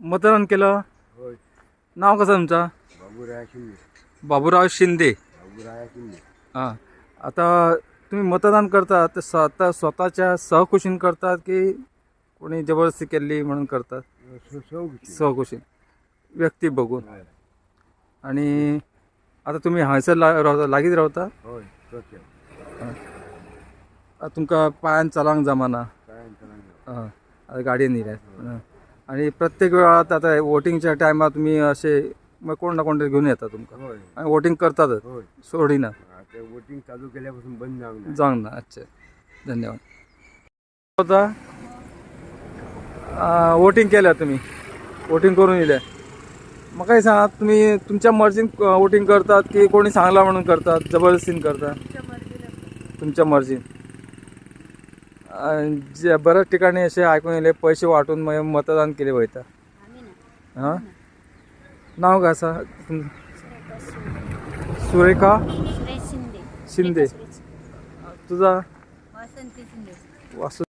मतदान केलं. होय. नाव कसं तुमचं? बाबूराव शिंदे. बाबूराव शिंदे. बाबूराव शिंदे. हां. आता तुम्ही मतदान करता ते स्वतःच्या सहकुशीन करतात की कोणी जबरदस्ती केली म्हणून करतात? सहकुशीन व्यक्ती बघून. आणि आता तुम्ही हांयसर लागीत रावता? होय. तुमका पायान चलांक जमाना. काय हां. आता गाडयेन येयल्यात. आणि प्रत्येक वेळात आता वोटिंगच्या टायमार तुम्ही असे मग कोण ना कोणतरी घेऊन येतात तुमका होय. आणि वोटिंग करतातच होय. सोडिना आता वोटिंग चालू केल्यापासून बंद जाऊन ना. अच्छा, धन्यवाद. होता वोटिंग केलं तुम्ही, वोटिंग करून येले. मग काय सांगा, तुम्ही तुमच्या मर्जीन वोटिंग करतात की कोणी सांगला म्हणून करतात, जबरदस्तीन करतात? तुमच्या मर्जीन. जे बऱ्याच ठिकाणी असे ऐकून येले पैसे वाटून मग मतदान केले वयता. हां. नाव काय असा सुरेखा शिंदे. तुझा? वासंती शिंदे.